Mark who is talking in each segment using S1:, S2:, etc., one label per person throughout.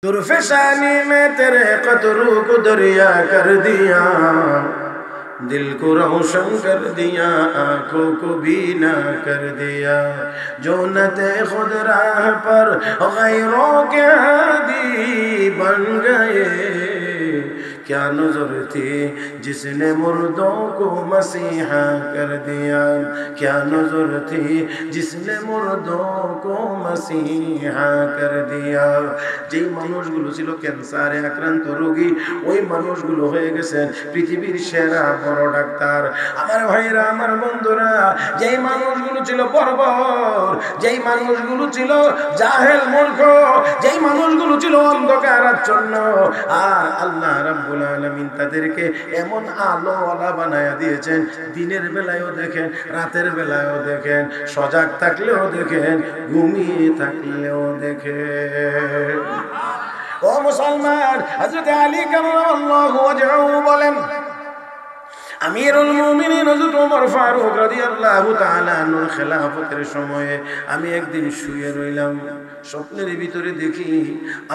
S1: दुर्फिशानी में तेरे कतरों को दरिया कर दिया, दिल को रोशन कर दिया, आंखों को बीना कर दिया। जो नते खुद राह पर गैरों के हादी बन गए, क्या नजर थी जिसने मुर्दों को मसीहा कर दिया, क्या नजर थी जिसने मुर्दों को मसीहा कर दिया। যেই মানুষগুলো ছিল ক্যান্সারে আক্রান্ত রোগী, ওই মানুষগুলো হয়ে গেছেন পৃথিবীর সেরা বড় ডাক্তার। আমার ভাইরা, আমার বন্ধুরা, যেই মানুষগুলো ছিল বর্বর, যেই মানুষগুলো ছিল জাহেল মূর্খ, যেই মানুষগুলো ছিল অন্ধকারাচ্ছন্ন, আর আল্লাহ রাব্বুল আলামিন তাদেরকে এমন আলোওয়ালা বানায়া দিয়েছেন, দিনের বেলায়ও দেখেন, রাতের বেলায়ও দেখেন, সজাগ থাকলেও দেখেন, ঘুমিয়ে থাকলেও দেখেন। ও মুসলমান, হযরত আলী কারামাল্লাহু ওয়াজহু বলেন, আমিরুল মুমিনিন হযরত ওমর ফারুক রাদিয়াল্লাহু তাআলা আনহুর খেলাফতের সময়ে আমি একদিন শুয়ে রইলাম, স্বপ্নের ভিতরে দেখি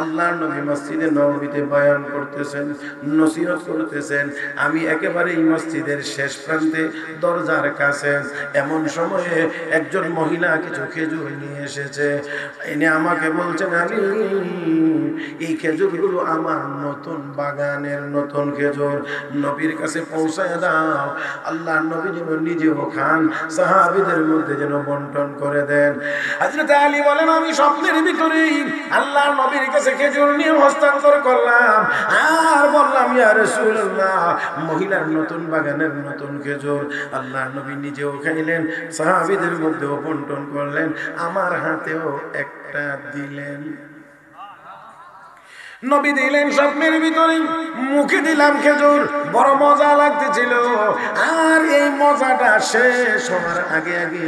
S1: আল্লাহর নবী মসজিদে নববীতে বয়ান করতেছেন, নসিহত করতেছেন। আমি একেবারে এই মসজিদের শেষ প্রান্তে দরজার কাছে, এমন সময়ে একজন মহিলা কিছু খেজুর নিয়ে এসেছে, এনে আমাকে বলছেন, আলী, এই খেজুরগুলো আমার নতুন বাগানের নতুন খেজুর, নবীর কাছে পৌঁছায় দাও। আল্লাহর নবী যেন নিজেও খান, সাহাবীদের মধ্যে যেন বন্টন করে দেন। হযরত আলী বলেন, আমি স্বপ্নের ভিতরেই আল্লাহর নবীর কাছে খেজুর নিয়ে হস্তান্তর করলাম আর বললাম, ইয়া রাসূলুল্লাহ, মহিলার নতুন বাগানের নতুন খেজুর। আল্লাহর নবী নিজেও খাইলেন, সাহাবীদের মধ্যেও বন্টন করলেন, আমার হাতেও একটা দিলেন। নবী দিলেন স্বপ্নের ভিতরে, মুখে দিলাম খেজুর, বড় মজা লাগতেছিল। আর এই মজাটা শেষ হওয়ার আগে আগে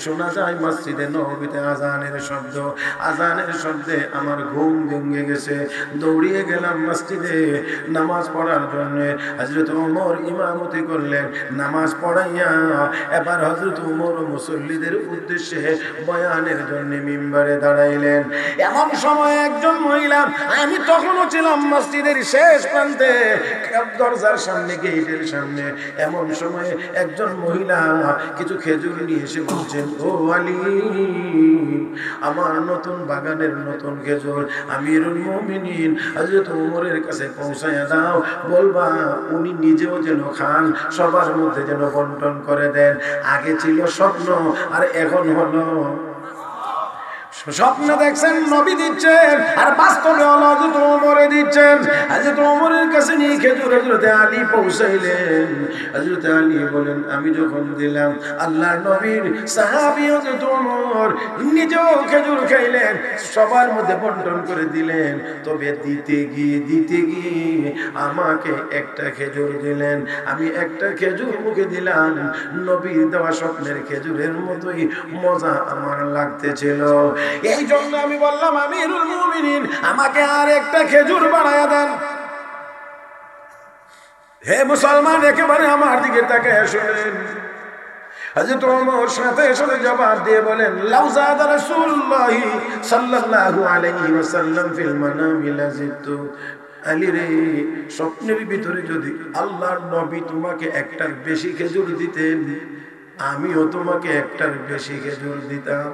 S1: শোনা যায় মসজিদে নববীতে আজানের শব্দ। আজানের শব্দে আমার ঘুম ভেঙে গেছে, দৌড়িয়ে গেলাম মসজিদে নামাজ পড়ার জন্য। হযরত ওমর ইমামতি করলেন, নামাজ পড়াইয়া এবার হযরত ওমর মুসল্লিদের উদ্দেশ্যে বয়ানের জন্য মিম্বারে দাঁড়াইলেন। এমন সময় একজন মহিলা, আমি তখনও ছিলাম মসজিদের শেষ প্রান্তে দরজার সামনে, গেটের সামনে, এমন সময় একজন মহিলা কিছু খেজুর নিয়ে এসে বলছেন, ও আলী, আমার নতুন বাগানের নতুন খেজুর আমিরুল মুমিনিন হযরত ওমরের কাছে পৌঁছায়া দাও, বলবা উনি নিজেও যেন খান, সবার মধ্যে যেন বন্টন করে দেন। আগে ছিল স্বপ্ন, আর এখন হলো স্বপ্ন দেখছেন নবী দিচ্ছেন, আর বাস্তবে হযরত ওমরে দিচ্ছেন। হযরত ওমরের কাছে নিয়ে খেজুর হযরত আলী পৌঁছাইলেন। হযরত আলী বলেন, আমি যখন দিলাম, আল্লাহর নবীর সাহাবী হযরত ওমর নিজেও খেজুর খাইলেন, সবার মধ্যে বন্টন করে দিলেন। তবে দিতে গিয়ে আমাকে একটা খেজুর দিলেন। আমি একটা খেজুর মুখে দিলাম, নবীর দেওয়া স্বপ্নের খেজুরের মতোই মজা আমার লাগতেছিল। এই জন্য আমি বললাম, আমিরুল মুমিনিন, আমাকে আর একটা খেজুর বানায়া দেন। হে মুসলমান, একেবারে আমার দিকে তাকায় শুনেন। হযরত ওমর সাথে সাথে জবাব দিয়ে বলেন, লাউ যাদা রাসূলুল্লাহ সাল্লাল্লাহু আলাইহি ওয়াসাল্লাম ফিল মানামি লাযিদতু। আলী রে, স্বপ্নের ভিতরে যদি আল্লাহর নবী তোমাকে একটার বেশি খেজুর দিতেন, আমিও তোমাকে একটার বেশি খেজুর দিতাম।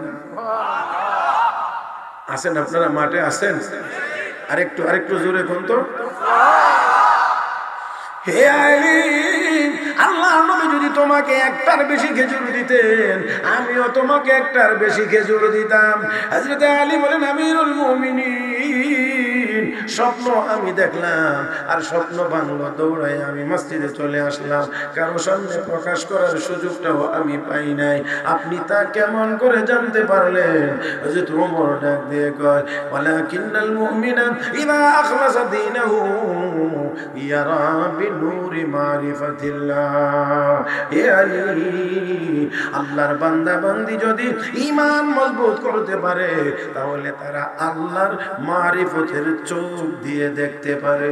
S1: আছেন আপনারা, মাঠে আছেন? আরেকটু জোরে কোন তো। হে আলী, আল্লাহর নবী যদি তোমাকে একটার বেশি খেজুর দিতেন, আমিও তোমাকে একটার বেশি খেজুর দিতাম। হযরত আলী বলেন, আমিরুল মুমিনিন, স্বপ্ন আমি দেখলাম, আর স্বপ্ন ভাঙলো, দৌড়াই আমি মসজিদে চলে আসলাম, কারো সামনে প্রকাশ করার সুযোগটাও আমি পাই নাই। আপনি তা কেমন করে জানতে পারলেন? হযরত ওমর ডাক দিয়ে কয়, ওয়ালাকিন্নাল মুমিনা ইযা আখলাসা দীনাহু ইয়ারা বিনূরি মারিফাতিল্লাহ। হে আলী, আল্লাহর বান্দা বান্দি যদি ঈমান মজবুত করতে পারে, তাহলে তারা আল্লাহর মারিফতের চোখ দিয়ে দেখতে পারে।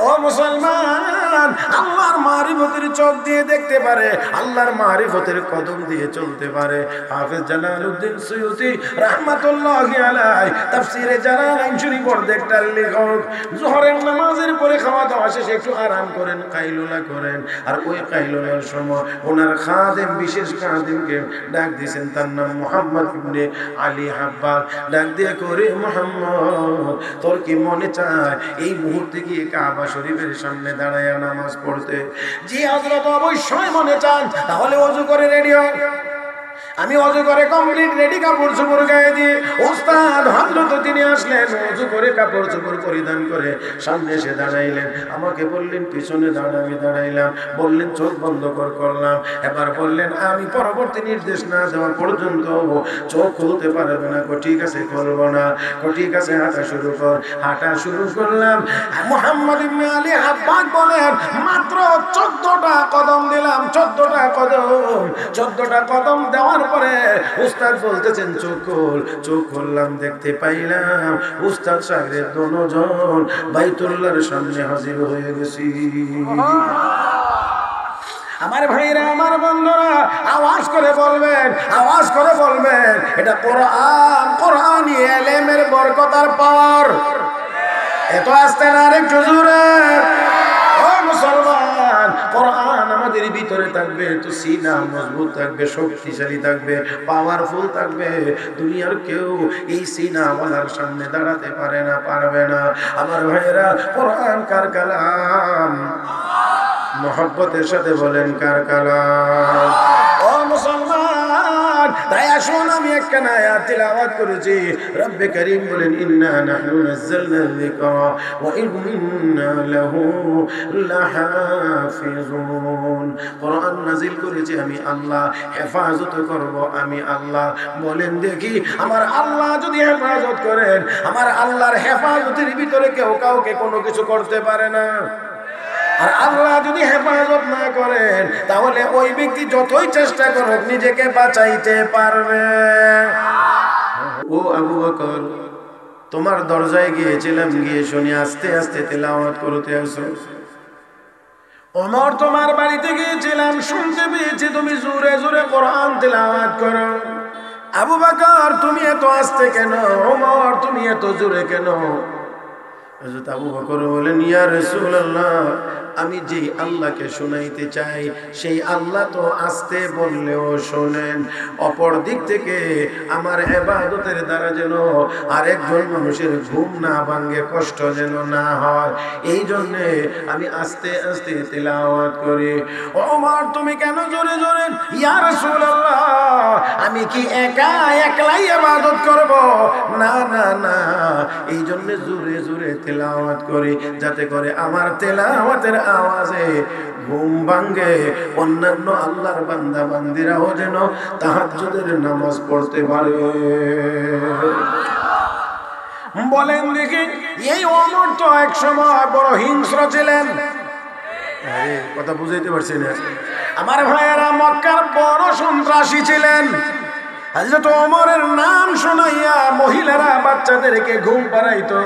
S1: ও মুসলমান, আল্লাহর মারিফতের চোখ দিয়ে দেখতে পারে, আল্লাহর মারিফতের কদম দিয়ে চলতে পারে। হাফেজ জালালউদ্দিন সুয়ুতী রাহমাতুল্লাহি আলাইহি তাফসীরে জালালাইন শরীফের একটা লেখক, যোহরের নামাজের পরে খাওয়া দাওয়া শেষে একটু আরাম করেন, কাইলুলা করেন, আর ওই কাইলুলার সময় ওনার খাদেম, বিশেষ খাদেমকে ডাক দিয়েছেন, তার নাম মুহাম্মদ ইবনে আলী হাব্বাল। ডাক দিয়ে করে, মুহাম্মদ তোর কি মনে চায় এই মুহূর্তে গিয়ে কাবা শরীফের সামনে দাঁড়ায় নামাজ পড়তে? জি হযরত, অবশ্যই মনে চান। তাহলে ওযু করে রেডি হন। আমি ওযু করে কমপ্লিট রেডি, কাপড় চোপড় গায়ে দিয়ে ওস্তাদ হযরত তিনি আসলেন, ওযু করে কাপড় চোপড় পরিধান করে সামনে এসে দাঁড়াইলেন। আমাকে বললেন পিছনে দাঁড়া, আমি দাঁড়াইলাম। বললেন চোখ বন্ধ কর, করলাম। এবার বললেন আমি পরবর্তী নির্দেশ না দেওয়া পর্যন্ত চোখ খুলতে পারবে না। ঠিক আছে, করবো না। ঠিক আছে, হাঁটা শুরু কর। হাঁটা শুরু করলাম। মুহাম্মদ ইবনে আলী হাব্বাক বলেন মাত্র 14টা কদম দিলাম, 14টা কদম। 14টা কদম দেওয়ার পরে উস্তাদ বলতেছেন চোখ খোল। চোখ খুললাম, দেখতে পাইলাম উস্তাদ শাগরেদ দুজন বাইতুল্লাহর সামনে হাজির হয়ে গেছি। আমার ভাইরা, আমার বন্ধুরা, আওয়াজ করে বলবেন, আওয়াজ করে বলবেন, এটা কোরআন, কোরআনই ইলমের বরকতার পাওয়ার। এত আস্তে না, আরেকটু জোরে। ও মুসলমান, কোরআন আমাদের ভিতরে থাকবে তো সিনা মজবুত থাকবে, শক্তিশালী থাকবে, পাওয়ারফুল থাকবে। দুনিয়ার কেউ এই সিনা ওয়ালার সামনে দাঁড়াতে পারে না, পারবে না। আমার ভাইরা, কোরআন কার কালাম? মোহাব্বতের সাথে বলেন কার কালাম? ও মুসলমান, তাই আসুন আমি একটা আয়াত তিলাওয়াত করেছি। রব্বে করিম বলেন ইন্না নাহনু নাযালনা যিকরা ওয়া ইন্না লাহু লাহাফিজুন। কোরআন নাযিল করেছি আমি আল্লাহ, হেফাজত করব আমি আল্লাহ। বলেন দেখি, আমার আল্লাহ যদি হেফাজত করেন, আমার আল্লাহর হেফাজতের ভিতরে কেউ কাউকে কোনো কিছু করতে পারে না। আর আল্লাহ যদি হেফাজত না করেন, তাহলে ওই ব্যক্তি যতই চেষ্টা করুক নিজেকে বাঁচাইতে পারবে। ও আবু বকর, তোমার দরজায় গিয়েছিলাম, গিয়ে শুনি আস্তে আস্তে তেলাওয়াত করতে আসো। ওমর, তোমার বাড়িতে গিয়েছিলাম, শুনতে পেয়েছি তুমি জোরে জোরে কোরআন তেলাওয়াত করো। আবু বকর, তুমি এত আস্তে কেন? ওমর, তুমি এত জোরে কেন? হযরত আবু বকর বলেন, ইয়া রাসূলুল্লাহ, আমি যে আল্লাহকে শোনাইতে চাই সেই আল্লাহ তো আস্তে বললেও শোনেন। অপর দিক থেকে আমার ইবাদতের দ্বারা যেন আরেকজন মানুষের ঘুম না ভাঙে, কষ্ট যেন না হয়, এই জন্যে আমি আস্তে আস্তে তেলাওয়াত করি। ওমর, তুমি কেন জোরে জোরে? ইয়া রাসূলুল্লাহ, আমি কি একলাই ইবাদত করব? না না না, এই জন্য জোরে জোরে তেলাওয়াত করি, যাতে করে আমার তেলাওয়াতের আওয়াজে ঘুম ভাঙে, অন্যান্য আল্লাহর বান্দা বান্দিরাও যেন তাহাজ্জুদের নামাজ পড়তে পারে। বলেন দেখি, এই ওমর তো এক সময় বড় হিংস্র ছিলেন। কথা বুঝাইতে পারছি না? আমার ভাইয়েরা, মক্কার বড় সন্ত্রাসী ছিলেন। হযরত ওমরের নাম শোনাইয়া মহিলারা বাচ্চাদেরকে ঘুম পাড়াইতো,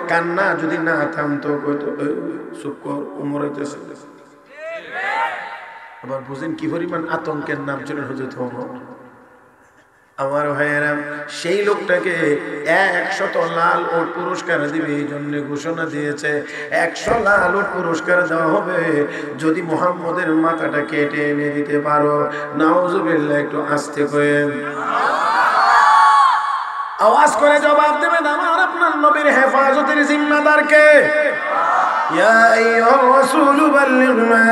S1: কান্না যদি না থামতো কইতো চুপ কর, ওমর আইতেছে। আবার বুঝেন কি পরিমাণ আতঙ্কের নাম ছিল হযরত ওমর। আমার ভাইয়েরা, সেই লোকটাকে 100 লাল ওট পুরস্কার দিবে, এই জন্য ঘোষণা দিয়েছে 100 লাল ওট পুরস্কার দেওয়া হবে যদি মুহাম্মদের মাথাটা কেটে এনে দিতে পারো। নাউজুবিল্লাহ, একটু আস্তে করেন, আওয়াজ করে জবাব দেবেন, আমার আপনার নবীর হেফাজতের জিম্মাদার কে? ইয়া আইয়ুহার রাসূলু বাল্লিগ মা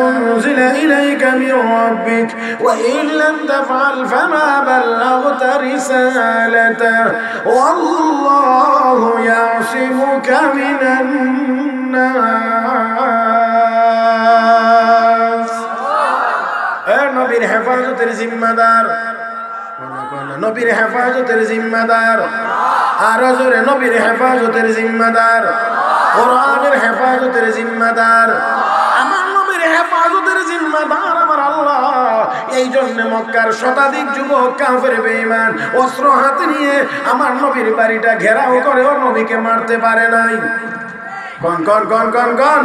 S1: উনজিলা ইলাইকা মির রাব্বিক ওয়া ইন লাম তাফআল ফামা বাল্লাগতা রিসালাতা ওয়াল্লাহু ইয়াসিমুকা মিনান নাস। এ নবীর হেফাজতের জিম্মাদার, নবীর হেফাজতের জিম্মাদার, আরো জোরে, নবীর হেফাজতের জিম্মাদার, কোরআনের হেফাজতের জিম্মাদার, আমার নবীর হেফাজতের জিম্মাদার আমার আল্লাহ। এই জন্য মক্কার শতাধিক যুবক কাফের বেঈমান অস্ত্র হাতে নিয়ে আমার নবীর বাড়িটা ঘেরাও করে, ও নবীকে মারতে পারে নাই। কোন কোন কোন কোন কোন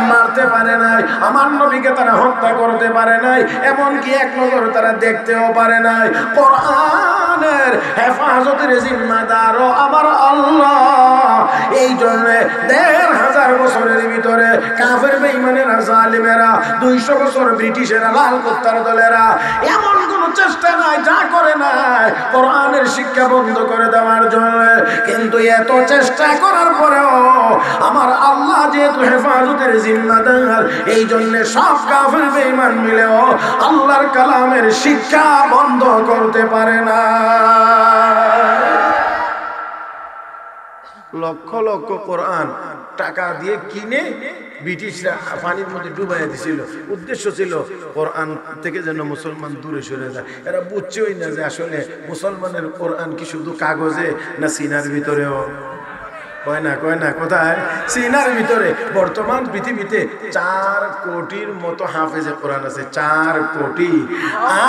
S1: মারতে পারে নাই, আমার নবীকে তারা হত্যা করতে পারে নাই, এমনকি এক নজর তারা দেখতেও পারে নাই। কোরআনের হেফাজতের জিম্মাদার আমার আল্লাহ। এই জন্য ১৫০০ বছরের ভিতরে কাফের বেঈমানেরা, জালিমেরা, ২০০ বছর ব্রিটিশেরা, লাল কুত্তার দলেরা এমন কোন চেষ্টা নাই যা করে নাই কোরআনের শিক্ষা বন্ধ করে দেওয়ার জন্য। কিন্তু এত চেষ্টা করার পরেও আমার আল্লাহ যেহেতু হেফাজতের জিম্মাদার, এই জন্য সব কাফের বেঈমান মিলেও আল্লাহর কালামের শিক্ষা বন্ধ করতে পারে না। লক্ষ লক্ষ কোরআন টাকা দিয়ে কিনে ব্রিটিশরা পানির মধ্যে ডুবাইয়া দিছিল। উদ্দেশ্য ছিল কোরআন থেকে যেন মুসলমান দূরে সরে যায়। এরা বুঝছেই না যে আসলে মুসলমানের কোরআন কি শুধু কাগজে না সিনার ভিতরেও। কয় না কোথায়? সিনার ভিতরে। বর্তমান পৃথিবীতে 4 কোটির মতো হাফেজে কোরআন আছে, 4 কোটি।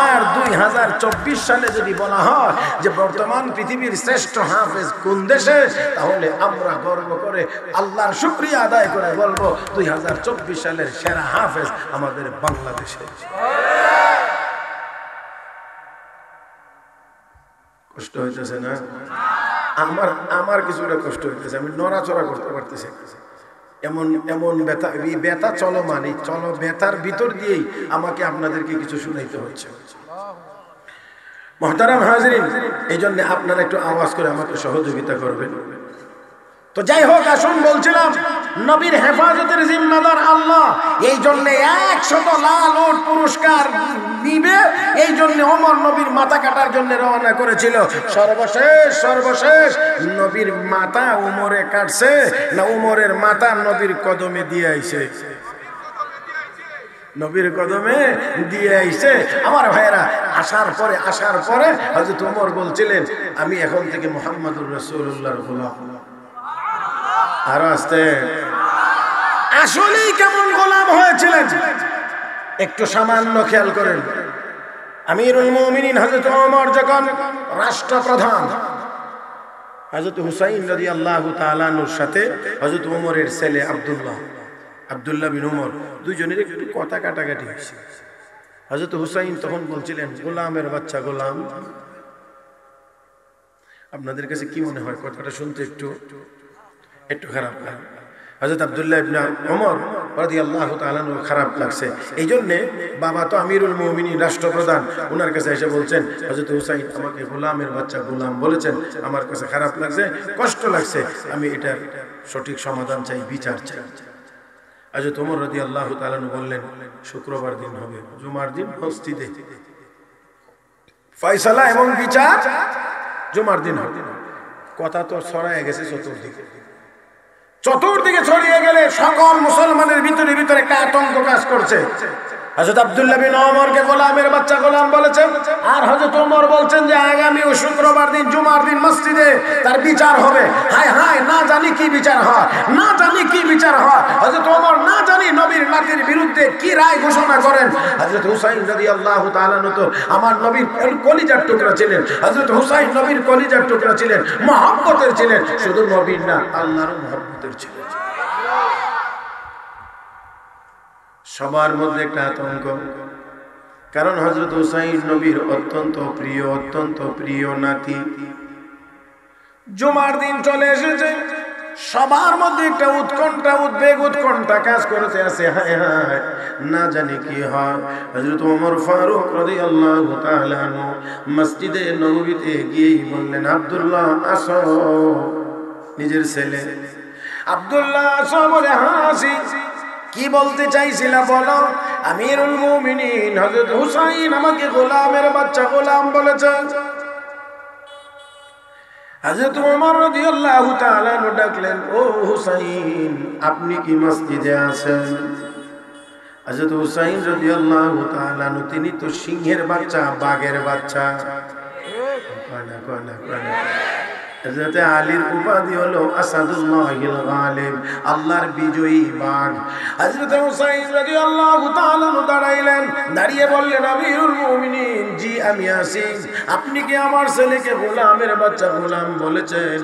S1: আর 2024 সালে যদি বলা হয় যে বর্তমান পৃথিবীর শ্রেষ্ঠ হাফেজ কোন দেশে, তাহলে আমরা গর্ব করে আল্লাহর শুকরিয়া আদায় করে বলবো 2024 সালের সেরা হাফেজ আমাদের বাংলাদেশে। কষ্ট হইতেছে না? আমার কিছুটা কষ্ট হইতেছে, আমি নড়াচড়া করতে পারতেছি। এমন ব্যথা চলমান, এই ব্যথার ভিতর দিয়েই আমাকে আপনাদেরকে কিছু শুনাইতে হচ্ছে। মুহতারাম হাজিরিন, এই জন্য আপনারা একটু আওয়াজ করে আমাকে সহযোগিতা করবেন। তো যাই হোক, আসুন বলছিলাম নবীর হেফাজতের জিম্মাদার আল্লাহ। এই জন্য 100 লাল উট পুরস্কার নিবে। এই জন্য ওমর নবীর মাথা কাটার জন্য রওনা করেছিল। সর্বশেষ নবীর মাথা উমরে কাটছে না উমরের মাথা নবীর কদমে দিয়ে আইছে? নবীর কদমে দিয়ে আইছে। আমার ভাইয়েরা, আসার পরে হযরত ওমর বলছিলেন, আমি এখন থেকে মুহাম্মদুর রাসূলুল্লাহর গোলাম। আর আসতে আসলেই কেমন গোলাম হয়েছিলেন একটু সামান্য খেয়াল করেন। আমিরুল মুমিনিন হযরত ওমর যখন রাষ্ট্রপ্রধান, হযরত হুসাইন রাদিয়াল্লাহু তাআলা আনহুর সাথে হযরত ওমরের ছেলে আব্দুল্লাহ বিন ওমর, দুইজনের একটু কথা কাটাকাটি হয়েছে। হযরত হুসাইন তখন বলছিলেন, গোলামের বাচ্চা গোলাম। আপনাদের কাছে কি মনে হয় কথাটা শুনতে একটু খারাপ লাগে? হযরত আব্দুল্লাহ ইবনে ওমর রাদিয়াল্লাহু তাআলা আনহু খারাপ লাগছে। এই জন্য বাবা তো আমিরুল মুমিনিন, রাষ্ট্রপ্রধান, ওনার কাছে এসে বলছেন, হযরত হুসাইন আমাকে গোলামের বাচ্চা গোলাম বলেছেন, আমার কাছে খারাপ লাগছে, কষ্ট লাগছে, আমি এটার সঠিক সমাধান চাই, বিচার চাই। হযরত ওমর রাদিয়াল্লাহু তাআলা আনহু বললেন, শুক্রবার দিন হবে, জুমার দিন মসজিদে ফয়সালা এবং বিচার জুমার দিন হবে। কথা তো ছড়ায় গেছে চতুর্দিকে ছড়িয়ে গেলে সকল মুসলমানের ভিতরে একটা আতঙ্ক কাজ করছে। হযরত আব্দুল্লাহ বিন ওমরকে গোলামের বাচ্চা গোলাম বলেছেন, আর হযরত ওমর বলছেন যে আগামী শুক্রবার দিন জুমার দিন মসজিদে তার বিচার হবে। হায় না জানি কি বিচার হয়, হযরত ওমর না জানি নবীর নাতির বিরুদ্ধে কি রায় ঘোষণা করেন। হযরত হুসাইন রাদিয়াল্লাহু তাআলা আনহু তো আমার নবীর কলিজার টুকরা ছিলেন। হযরত হুসাইন নবীর কলিজার টুকরা ছিলেন, মহব্বতের ছিলেন, শুধু নবীর না আল্লাহর মহব্বতের ছিলেন। সবার মধ্যে একটা আতঙ্ক, কারণ হযরত হুসাইন নবীর অত্যন্ত প্রিয় নাতি। জুমার দিন চলে এসেছে, সবার মধ্যে একটা উৎকণ্ঠা কাজ করতে আছে। হায় না জানি কি হয়। হযরত ওমর ফারুক রাদিয়াল্লাহু তাআলা আনহু মসজিদে নববীতে গিয়ে বললেন, আব্দুল্লাহ আসো। নিজের ছেলে আব্দুল্লাহ আসো বলে হাসি। কি বলতে চাইছিলা বলো? আমিরুল মুমিনিন হযরত হুসাইন আমাকে গোলামের বাচ্চা গোলাম বলেছেন। হযরত ওমর রাদিয়াল্লাহু তাআলা ডাকলেন, ও হুসাইন, আপনি কি মসজিদে আছেন? হযরত হুসাইন রাদিয়াল্লাহু তাআলা, তিনি তো সিংহের বাচ্চা, বাঘের বাচ্চা। হযরত আলীর উপাধি হলো আসাদুল্লাহিল গালিব, আল্লাহর বিজয়ী বাঘ। হযরত হুসাইন রাদিয়াল্লাহু তাআলা দাঁড়াইলেন, দাঁড়িয়ে বললেন, আমিরুল মুমিনিন, জি আমি আছি। আপনি কি আমার ছেলেকে গোলামের বাচ্চা গোলাম বলেছেন?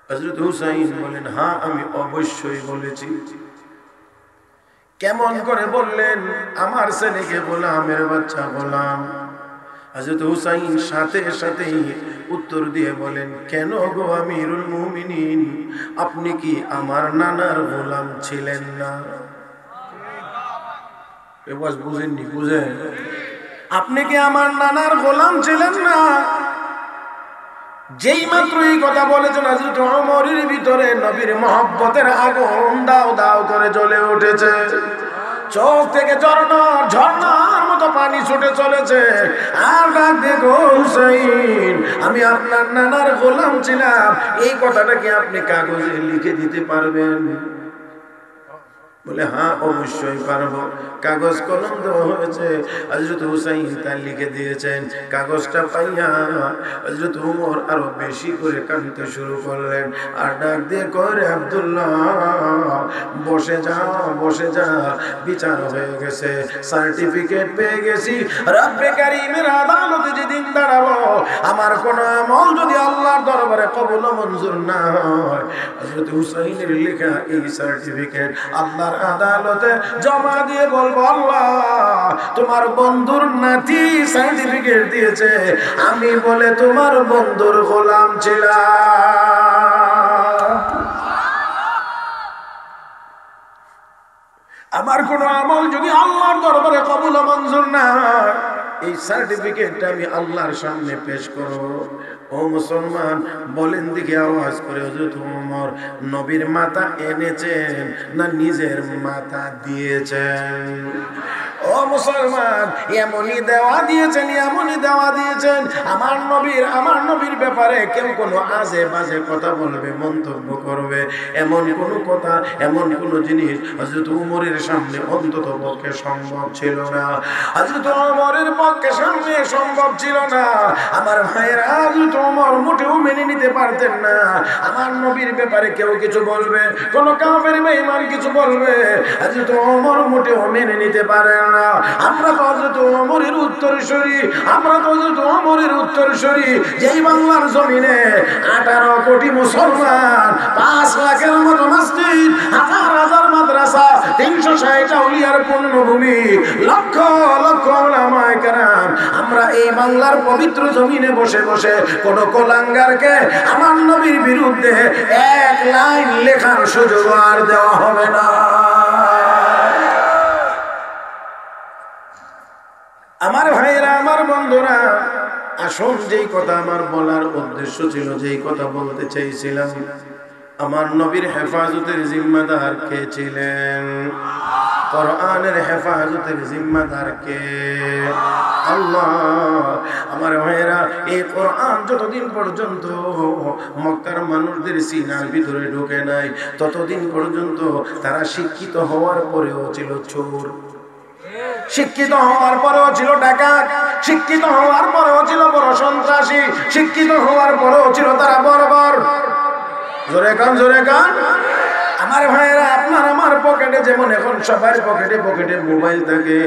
S1: হযরত হুসাইন বলেন, হ্যাঁ আমি অবশ্যই বলেছি। কেমন করে বললেন? আমার ছেলেকে গোলামের বাচ্চা গোলাম। হযরত হুসাইন সাথে সাথেই উত্তর দিয়ে বলেন, কেন গো আমিরুল মুমিনিন, আপনি কি আমার নানার গোলাম ছিলেন না? এবার বুঝেননি? বুঝেন? আপনি কি আমার নানার গোলাম ছিলেন না? যেই মাত্র এই কথা বলেছেন, হযরত ওমরের ভিতরে নবীর মহব্বতের আগুন দাও দাও করে জ্বলে উঠেছে। চোখ থেকে ঝর্ণার মতো পানি ছুটে চলেছে। আর ডাক দেখো, হুসাইন, আমি আপনার নানার গোলাম ছিলাম, এই কথাটা কি আপনি কাগজে লিখে দিতে পারবেন? বলে, হ্যাঁ অবশ্যই পারবো। কাগজ কলম দেওয়া হয়েছে, হযরত হুসাইন তা লিখে দিয়েছেন। কাগজটা পাইয়া হযরত ওমর আরো বেশি করে কাঁদতে শুরু করলেন। আর ডাক দিয়ে কয়, আব্দুল্লাহ বসে যা, বসে যা, বিচার হয়ে গেছে, সার্টিফিকেট পেয়ে গেছি। রব্বে কারীমের আদালতে যেদিন দাঁড়াবো, আমার কোন আমল যদি আল্লাহর দরবারে কবুল মঞ্জুর না হয়, হযরত হুসাইনের লেখা এই সার্টিফিকেট আল্লাহর আদালতে জমা দিয়ে বলবো, আল্লাহ তোমার বন্ধুর নাতি সার্টিফিকেট দিয়েছে, আমি বলে তোমার বন্ধুর গোলাম ছিলাম। আমার কোন আমল যদি আল্লাহর দরবারে কবুল মঞ্জুর না হয়, এই সার্টিফিকেটটা আমি আল্লাহর সামনে পেশ করব। ও মুসলমান, বলেন দিকে আওয়াজ করে, হযরত ওমর নবীর মাথা এনেছেন না নিজের মাথা দিয়েছেন? ও মুসলমান, এমনই দেওয়া দিয়েছেন, এমনই দেওয়া দিয়েছেন। আমার নবীর ব্যাপারে কেউ কোনো আজে বাজে কথা বলবে, মন্তব্য করবে, এমন কোনো কথা, এমন কোনো জিনিস হযরত ওমরের সামনে অন্তত পক্ষে সম্ভব ছিল না। হযরত ওমরের পক্ষে সামনে সম্ভব ছিল না। আমার ভাইয়েরা, হযরত ওমর মোটেও মেনে নিতে পারতেন না আমার নবীর ব্যাপারে কেউ কিছু বলবে, কোন কাফের বেঈমান কিছু বলবে। হযরত ওমর মোটেও মেনে নিতে পারেন না। আমরা তো হযরত ওমরের উত্তরসূরি, যেই বাংলার জমিনে 18 কোটি মুসলমান, 5 লাখের মতো মসজিদ, হাজার হাজার মাদ্রাসা, 360 আউলিয়ার পূর্ণভূমি, লক্ষ লক্ষ উলামায়ে কেরাম, আমরা এই বাংলার পবিত্র জমিনে বসে বসে কোন কোলাঙ্গারকে আমার নবীর বিরুদ্ধে এক লাইন লেখার সুযোগ আর দেওয়া হবে না। আমার ভাইরা, আমার বন্ধুরা, আসল যেই কথা আমার বলার উদ্দেশ্য ছিল, যেই কথা বলতে চাইছিলাম, আমার নবীর হেফাজতের জিম্মাদার কে ছিলেন? কোরআনের হেফাজতের জিম্মাদার কে? আল্লাহ। আমার ভাইয়েরা, এই কোরআন যতদিন পর্যন্ত মক্কার মানুষদের সিনার ভিতরে ঢুকে নাই, ততদিন পর্যন্ত তারা শিক্ষিত হওয়ার পরেও ছিল চোর, শিক্ষিত হওয়ার পরেও ছিল ডাকাত, শিক্ষিত হওয়ার পরেও ছিল বড় সন্ত্রাসী, শিক্ষিত হওয়ার পরেও ছিল তারা বর্বর। জোরে কান, জোরে কান। আমার ভাইয়েরা, আপনার আমার পকেটে যেমন এখন সবার পকেটে পকেটে মোবাইল থাকে,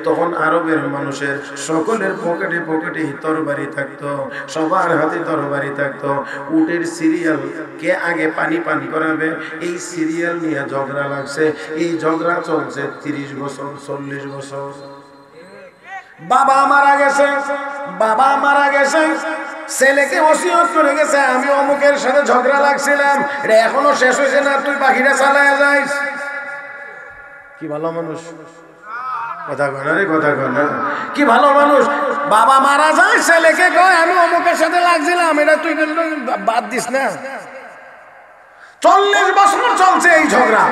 S1: তখন আরবের মানুষের সকলের পকেটে পকেটে তরবারি থাকতো, সবার হাতে তরবারি থাকতো। উটের সিরিয়াল কে আগে পানি পান করাবে, এই সিরিয়াল নিয়ে ঝগড়া লাগছে। এই ঝগড়া চলছে 30 বছর, 40 বছর। বাবা মারা গেছে, ছেলেকে ওসিয়ত করে গেছে, আমি অমুকের সাথে ঝগড়া লাগছিলাম, এটা এখনো শেষ হয়েছে না, তুই বাকিটা চালায় যাইস। কি ভালো মানুষ, কথা কয় না রে, কথা কয় না। কি ভালো মানুষ। বাবা মারা যায়, ছেলেকে কয় আমি অমুকের সাথে লাগছিলাম, এটা তুই বাদ দিস না। 40 বছর চলছে এই ঝগড়া।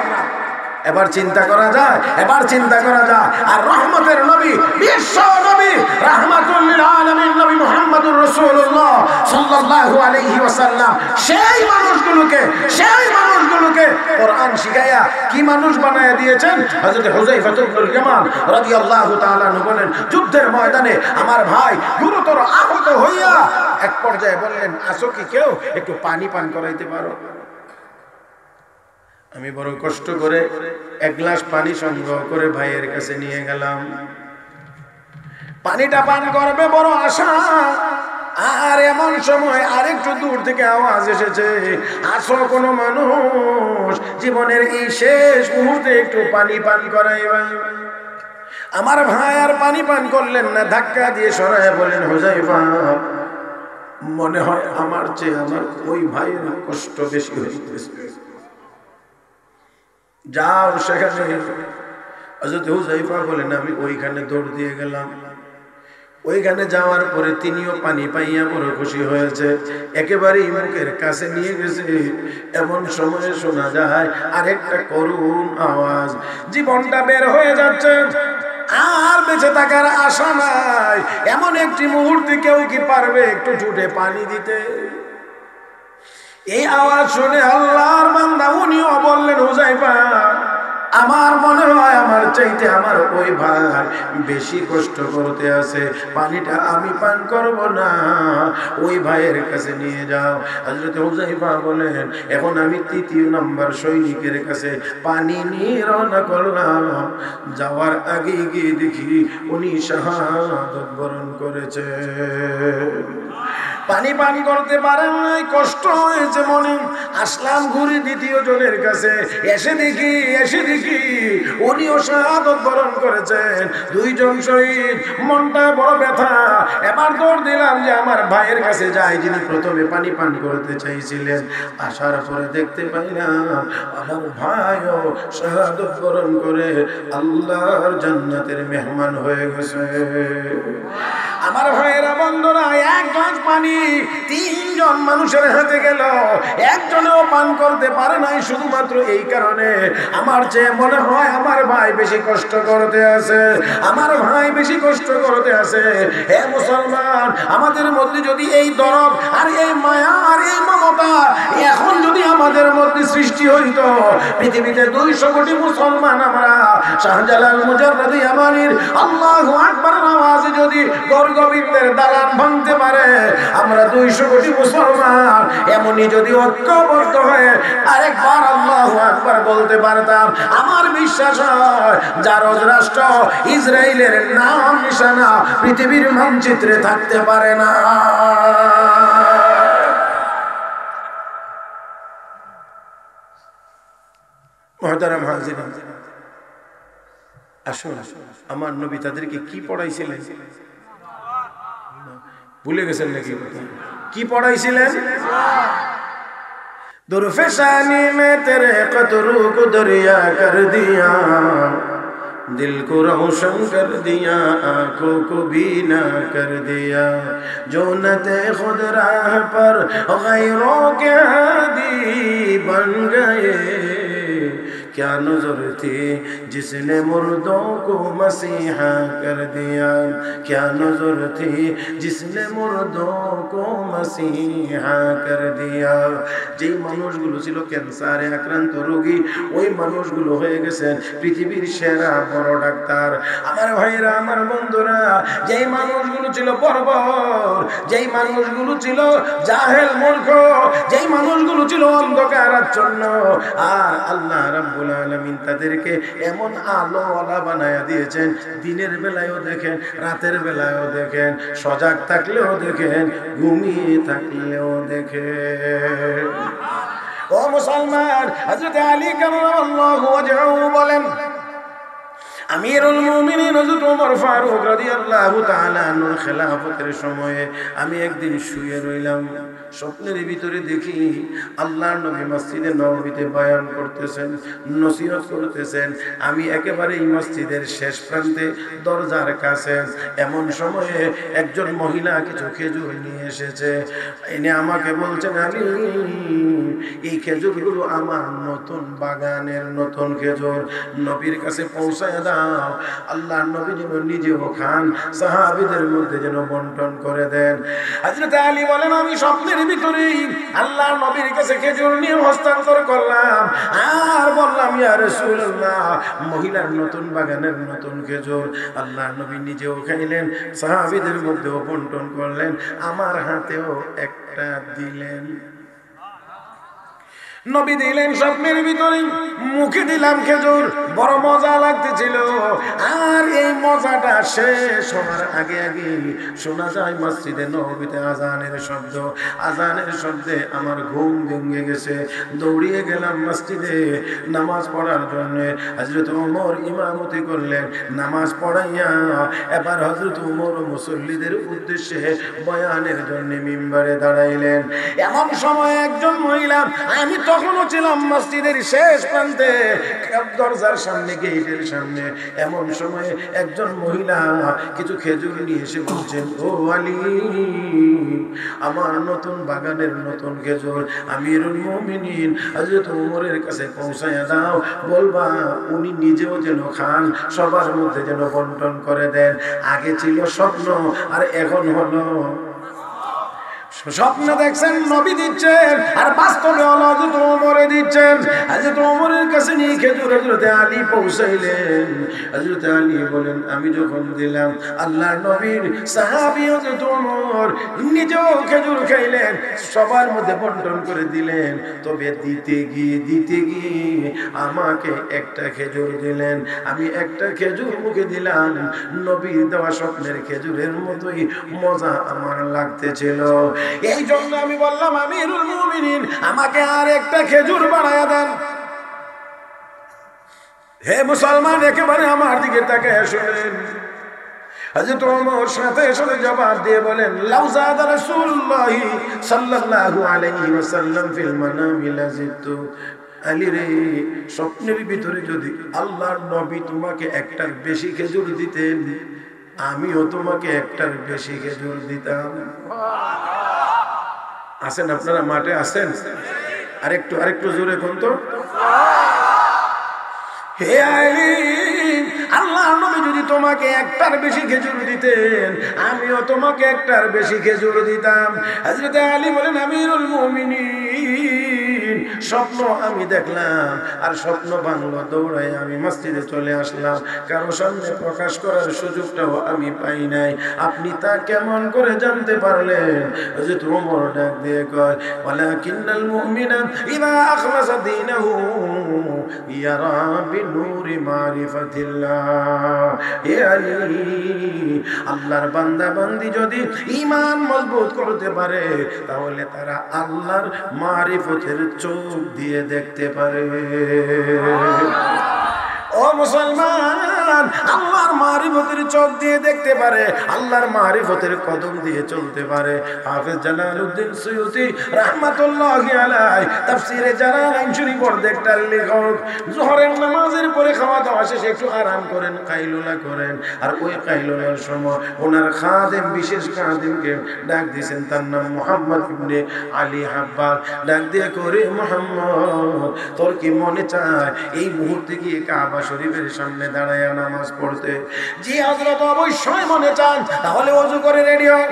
S1: এবার চিন্তা করা যায়, আর রহমতের নবী, বিশ্ব নবী, রাহমাতুল লিল আলামিন নবী মুহাম্মদুর রাসূলুল্লাহ সাল্লাল্লাহু আলাইহি ওয়াসাল্লাম সেই মানুষগুলোকে কোরআন শিখায়া কি মানুষ বানায়া দিয়েছেন। হযরত হুযায়ফা ইবনুল ইয়ামান রাদিয়াল্লাহু তাআলা আনহু বলেন, যুদ্ধের ময়দানে আমার ভাই গুরুতর আহত হইয়া এক পর্যায়ে বললেন, আসো কি কেউ একটু পানি পান করাইতে পারো? আমি বড় কষ্ট করে 1 গ্লাস পানি সংগ্রহ করে ভাইয়ের কাছে নিয়ে গেলাম। পানিটা পান করবে বড় আশা, আর এমন সময় আরেকটু দূর থেকে আওয়াজ এসেছে, আসো কোনো মানুষ জীবনের এই শেষ মুহূর্তে একটু পানি পান করাইবা। আমার ভাই আর পানি পান করলেন না, ধাক্কা দিয়ে সরায় বলেন, হুযায়ফা মনে হয় আমার চেয়ে আমার ওই ভাইয়ের কষ্ট বেশি হইতেছে, যাও সেখানে। হযরত হুযায়ফা বলেন, আমি ওইখানে দৌড় দিয়ে গেলাম। ওইখানে যাওয়ার পরে তিনিও পানি পাইয়া বড় খুশি হয়েছে, একেবারেই মুখের কাছে নিয়ে গেছে। এমন সময়ে শোনা যায় আরেকটা করুণ আওয়াজ, জীবনটা বের হয়ে যাচ্ছে, আর বেঁচে থাকার আশা নাই। এমন একটি মুহূর্তে কেউ কি পারবে একটু ঠুটে পানি দিতে? এই আওয়াজ শুনে আল্লাহর বান্দা উনিও বললেন, হুযায়ফা আমার মনে হয় আমার চাইতে আমার ওই ভাই বেশি কষ্ট করতে আছে, পানিটা আমি পান করব না, ওই ভাইয়ের কাছে নিয়ে যাও। হযরত হুযায়ফা বলেন, এখন আমি তৃতীয় নাম্বার সৈনিকের কাছে পানি নিয়ে রওনা করলাম। যাওয়ার আগে গিয়ে দেখি উনি শাহাদাত বরণ করেছে। পানি পান করতে পারেন নাই, কষ্ট হয়েছে মনে। আসলাম ঘুরে দ্বিতীয় জনের কাছে, এসে দেখি উনিও শাহাদাত বরণ করেছেন। দুইজন শহীদ, মনটা বড় ব্যথা। এবার দৌড় দিলাম যে আমার ভাইয়ের কাছে যাই, যিনি প্রথমে পানি পান করতে চাইছিলেন। আসার পরে দেখতে পাইলাম আমার ভাইও শাহাদাত বরণ করে আল্লাহর জান্নাতের মেহমান হয়ে গেছে। আমার ভাইয়েরা বন্ধুরা, এক গ্লাস পানি তিনজন মানুষের হাতে গেল, একজনেও পান করতে পারে নাই, শুধুমাত্র এই কারণে আমার চেয়ে মনে হয় আমার ভাই বেশি কষ্ট করতে আছে, আমার ভাই বেশি কষ্ট করতে আছে। হে মুসলমান, আমাদের মধ্যে যদি এই দরদ আর এই মায়া আর এই মমতা এখন যদি আমাদের মধ্যে সৃষ্টি হইতো, পৃথিবীতে 200 কোটি মুসলমান আমরা শাহজালাল মুজাররদি আমানির আল্লাহু আকবার আওয়াজে যদি গোবিন্দের দালান ভাঙতে পারে, আমরা 200 কোটি মুসলমান এমনই যদি ঐক্যবদ্ধ হয়ে আরেকবার আল্লাহু আকবার বলতে পারতাম, আমার বিশ্বাস হয় জারজ রাষ্ট্র ইসরায়েলের নাম নিশানা পৃথিবীর মানচিত্রে থাকতে পারে না। মুহতারাম হাজিরিন, আসুন, আমার নবী তাদেরকে কি পড়াইছিলেন? ভুলে গেছেন নাকি? কি পড়াইছিলেন? দুরফেশানি মে তেরে কতরু কো দরিয়া কর দিয়া, दिल को रोशन कर दिया, आंखों को भी ना कर दिया, जो नते खुद राह पर गैरों के हादी बन गए। क्या नजर थी जिसने मुर्दों को मसीहा कर दिया, क्या नजर थी जिसने मुर्दों को मसीहा कर दिया। যেই মানুষগুলো ছিল ক্যান্সারে আক্রান্ত রোগী, ওই মানুষগুলো হয়ে গেছেন পৃথিবীর সেরা বড় ডাক্তার। আমার ভাইরা, আমার বন্ধুরা, যেই মানুষগুলো ছিল বর্বর, যেই মানুষগুলো ছিল জাহেল মূর্খ, যেই মানুষগুলো ছিল অন্ধকারাচ্ছন্ন, আর আল্লাহ রাব্বুল আলামিন তাদেরকে এমন আলোওয়ালা বানায়া দিয়েছেন, দিনের বেলায়ও দেখেন, রাতের বেলায়ও দেখেন, সজাগ থাকলেও দেখেন, ঘুমিয়ে থাকলেও দেখেন। ও মুসলমান, হযরত আলী কারামাল্লাহু ওয়াজহু বলেন, আমিরুল মুমিনিন হযরত ওমর ফারুক রাদিয়াল্লাহু তাআলা আনহুর খেলাফতের সময়ে আমি একদিন শুয়ে রইলাম, স্বপ্নের ভিতরে দেখি আল্লাহর নবী মসজিদে নববীতে বয়ান করতেছেন, নসিহত করতেছেন। আমি একেবারে এই মসজিদের শেষ প্রান্তে দরজার কাছে। এমন সময়ে একজন মহিলা কিছু খেজুর নিয়ে এসেছে, এনে আমাকে বলছেন, আমি এই খেজুরগুলো আমার নতুন বাগানের নতুন খেজুর, নবীর কাছে পৌঁছায় দাও। আল্লাহ নবী যেন নিজেও খান, সাহাবীদের মধ্যে যেন বন্টন করে দেন। হযরত আলী বলেন, আমি স্বপ্নের ভিতরেই আল্লাহ নবীর কাছে খেজুর নিয়ে হস্তান্তর করলাম আর বললাম, ইয়া রাসূলুল্লাহ, মহিলার নতুন বাগানের নতুন খেজুর। আল্লাহ নবী নিজেও খাইলেন, সাহাবীদের মধ্যেও বন্টন করলেন, আমার হাতেও একটা দিলেন। নবী দিলেন স্বপ্নের ভিতরে, মুখে দিলাম খেজুর, বড় মজা লাগতেছিল। আর এই মজাটা শেষ হওয়ার আগে আগে শোনা যায় মসজিদে নববীতে আজানের শব্দ। আজানের শব্দে আমার ঘুম ভেঙে গেছে। দৌড়িয়ে গেলাম মসজিদে নামাজ পড়ার জন্য। হযরত ওমর ইমামতি করলেন। নামাজ পড়াইয়া এবার হযরত ওমর মুসল্লিদের উদ্দেশ্যে বয়ানের জন্য মিম্বারে দাঁড়াইলেন। এমন সময় একজন মহিলা, আমি তখনও ছিলাম মসজিদের শেষ প্রান্তে দরজার সামনে, গেটের সামনে। এমন সময় একজন মহিলা কিছু খেজুর নিয়ে এসে বলছেন, ও আলী, আমার নতুন বাগানের নতুন খেজুর আমিরুল মুমিনিন হযরত ওমরের কাছে পৌঁছায়া দাও। বলবা উনি নিজেও যেন খান, সবার মধ্যে যেন বন্টন করে দেন। আগে ছিল স্বপ্ন, আর এখন হলো স্বপ্ন দেখছেন নবী দিচ্ছেন, আর বাস্তবে হযরত ওমরে দিচ্ছেন। হযরত ওমরের কাছে নিয়ে খেজুর হযরত আলী পৌঁছাইলেন। হযরত আলী বলেন, আমি যখন দিলাম, আল্লাহর নবীর সাহাবী হযরত ওমর নিজেও খেজুর খাইলেন, সবার মধ্যে বন্টন করে দিলেন। তবে দিতে গিয়ে আমাকে একটা খেজুর দিলেন। আমি একটা খেজুর মুখে দিলাম, নবীর দেওয়া স্বপ্নের খেজুরের মতোই মজা আমার লাগতেছিল। এই জন্য আমি বললাম, আমিরুল মুমিনিন আমাকে আর একটা খেজুর বানায়া দেন। হে মুসলমান, একেবারে আমার দিকে তাকায় শুনেন। হযরত ওমর সাথে সাথে জবাব দিয়ে বলেন, লাউ যাদা রাসূলুল্লাহ সাল্লাল্লাহু আলাইহি ওয়াসাল্লাম ফিল মানামি লাযিদতু। আলী রে, স্বপ্নের ভিতরে যদি আল্লাহর নবী তোমাকে একটার বেশি খেজুর দিতেন, আমিও তোমাকে একটার বেশি খেজুর দিতাম। আছেন আপনারা মাঠে আছেন? আরেকটু জোরে কোন তো। হে আলী, আল্লাহর নবী যদি তোমাকে একটার বেশি খেজুর দিতেন, আমিও তোমাকে একটার বেশি খেজুর দিতাম। হযরত আলী বলেন, আমিরুল মুমিনিন, স্বপ্ন আমি দেখলাম, আর স্বপ্ন ভাঙলো দৌড়াই আমি মসজিদে চলে আসলাম। কারো সামনে প্রকাশ করার সুযোগটাও আমি পাই নাই। আপনি তা কেমন করে জানতে পারলেন? হযরত ওমর ডাক দিয়ে কয়, ওয়ালাকিন্নাল মুমিনা ইযা আখলাসা দীনাহু ইয়ারা বিনূরি মারিফাতিল্লাহ। হে আলী, আল্লাহর বান্দা বান্দি যদি ঈমান মজবুত করতে পারে, তাহলে তারা আল্লাহর মারিফতের চোখ দিয়ে দেখতে পারে। ও মুসলমান, আল্লাহর মারিফতের চোখ দিয়ে দেখতে পারে, আল্লাহর মারিফতের কদম দিয়ে চলতে পারে। হাফেজ জালালউদ্দিন সুয়ুতী রাহমাতুল্লাহি আলাইহি তাফসীরে জালালাইন শরীফের দেখটার লেখক, যোহরের নামাজের পরে খাওয়া দাওয়া শেষে একটু আরাম করেন, কাইলুলা করেন। আর ওই কাইলুলার সময় ওনার খাদেম, বিশেষ খাদেমকে ডাক দিয়েছেন, তার নাম মুহাম্মদ ইবনে আলী হাব্বাল। ডাক দিয়ে করে, মুহাম্মদ, তোর কি মনে চায় এই মুহূর্তে গিয়ে কাবা শরীফের সামনে দাঁড়ায় নামাজ পড়তে? জি হযরত, অবশ্যই মনে চান। তাহলে ওযু করে রেডি হন।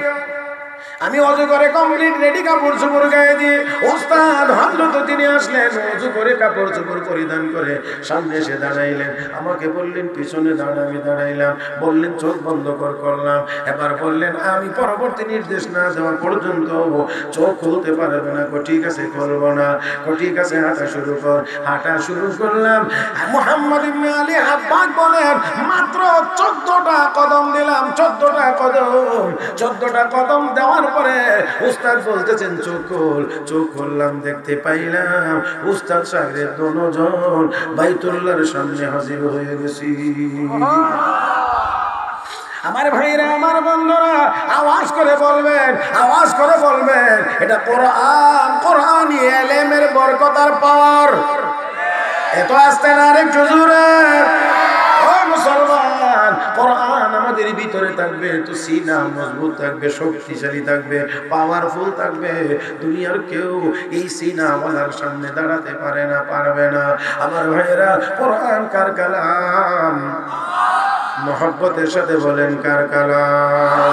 S1: আমি ওযু করে কমপ্লিট রেডি, কাপড় চোপড় গায়ে দিয়ে ওস্তাদ হযরত তিনি আসলেন, ওযু করে কাপড় চোপড় পরিধান করে সামনে এসে দাঁড়াইলেন। আমাকে বললেন পিছনে দাঁড়া, আমি দাঁড়াইলাম। বললেন চোখ বন্ধ করলাম। এবার বললেন, আমি পরবর্তী নির্দেশ না দেওয়া পর্যন্ত চোখ খুলতে পারবে না। ঠিক আছে, খুলবো না। ঠিক আছে, হাঁটা শুরু কর। হাঁটা শুরু করলাম। মুহাম্মদ ইবনে আলী হাব্বাক বলেন, মাত্র 14টা কদম দিলাম। 14টা কদম দেওয়ার পরে উস্তাদ বলতেছেন, চোখ খুললাম, দেখতে পাইলাম উস্তাদ সাগরের দুজন বাইতুল্লাহর সামনে হাজির হয়ে গেছি। আমার ভাইরা, আমার বন্ধুরা, আওয়াজ করে বলবেন, এটা কোরআনী ইলমের বরকত আর পাওয়ার। এত আসতে না, আরেকটু জোরে। ও মুসলমান, কোরআন আমাদের ভিতরে থাকবে তো সিনা মজবুত থাকবে, শক্তিশালী থাকবে, পাওয়ারফুল থাকবে। দুনিয়ার কেউ এই সিনাওয়ালার সামনে দাঁড়াতে পারবে না। আমার ভাইরা, কোরআন কার কালাম? মহব্বতের সাথে বলেন, কার কালাম?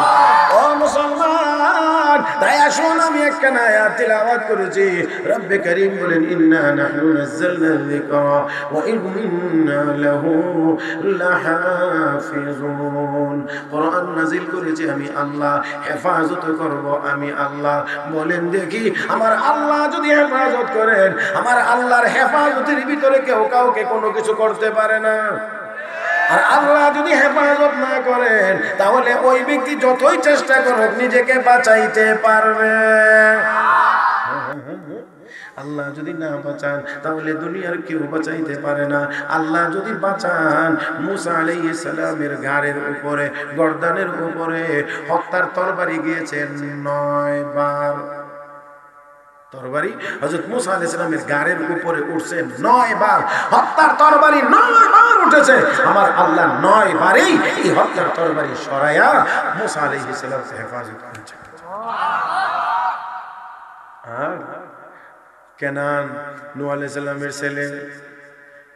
S1: ও মুসলমান, তাই আসুন আমি একখানা আয়াত তিলাওয়াত করেছি। রব্বে করিম বলেন ইন্না নাহনু নাযালনা যিকরা ওয়া ইন্না লাহু লাহাফিজুন। কোরআন নাযিল করেছি আমি আল্লাহ, হেফাজত করব আমি আল্লাহ। বলেন দেখি আমার আল্লাহ যদি হেফাজত করেন, আমার আল্লাহর হেফাজতের ভিতরে কেউ কাউকে কোনো কিছু করতে পারে না। আর আল্লাহ যদি হেফাজত না করেন তাহলে ওই ব্যক্তি যতই চেষ্টা করুক নিজেকে বাঁচাইতে পারবে। আল্লাহ যদি না বাঁচান তাহলে দুনিয়ার কেউ বাঁচাইতে পারে না। আল্লাহ যদি বাঁচান, মুসা আলাইহিস সালামের ঘাড়ের উপরে, গর্দানের উপরে হত্যার তরবারি গিয়েছে 9 বার। তরবারি হযরত মুসা আলাইহিস সালামের ঘাড়ের উপরে উঠছে 9 বার। হত্যার তরবারি 9 বার উঠেছে। আমার আল্লাহ 9 বারেই এই হত্যার তরবারি সরায়া মুসা আলাইহিস সালামকে হেফাজত করেছে। আর কেনান নূহ আলাইহিস সালামের ছেলে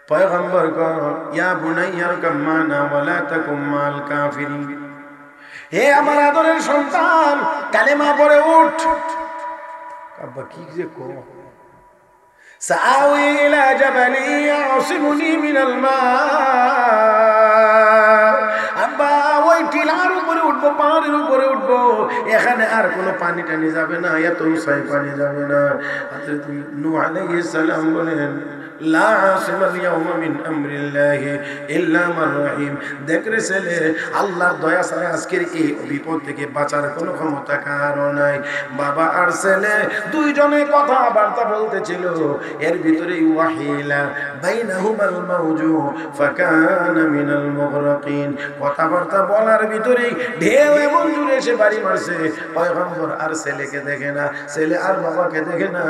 S1: পয়গম্বর কো ইয়া বুনাইয়া কামানা ওয়ালা তাকুম মাল কাফিরিন, হে আমার আদরের সন্তান কালেমা পড়ে উঠ। আব্বা কি যে কো সাআউই ইলা জাবালি ইয়াসিমুনি মিনাল মা, আব্বা ওই টিলার উপরে উঠবো, পাহাড়ের উপরে উঠবো, এখানে আর কোনো পানি টানি যাবে না, এত উঁচাই পানি যাবে না। হযরত নূহ আলাইহিস সালাম বলেন লা আসিমাল ইয়াউমা মিন আমরিল্লাহি ইল্লা মান রাহিম। দেখরে ছেলে, আল্লাহর দয়া ছাড়া আজকের এই বিপদ থেকে বাঁচার কোনো ক্ষমতা কারো নাই। বাবা আর ছেলে দুইজনে কথাবার্তা বলতেছিল, এর ভিতরে ওয়াহিলা বাইনাহুমাল মাউজু ফাকানা মিনাল মুগরাকিন। কথাবার্তা বলার ভিতরেই ঢেউ এমন জোরে এসে বাড়ি মারছে। পয়গম্বর আর ছেলেকে দেখে না, ছেলে আর বাবাকে দেখে না,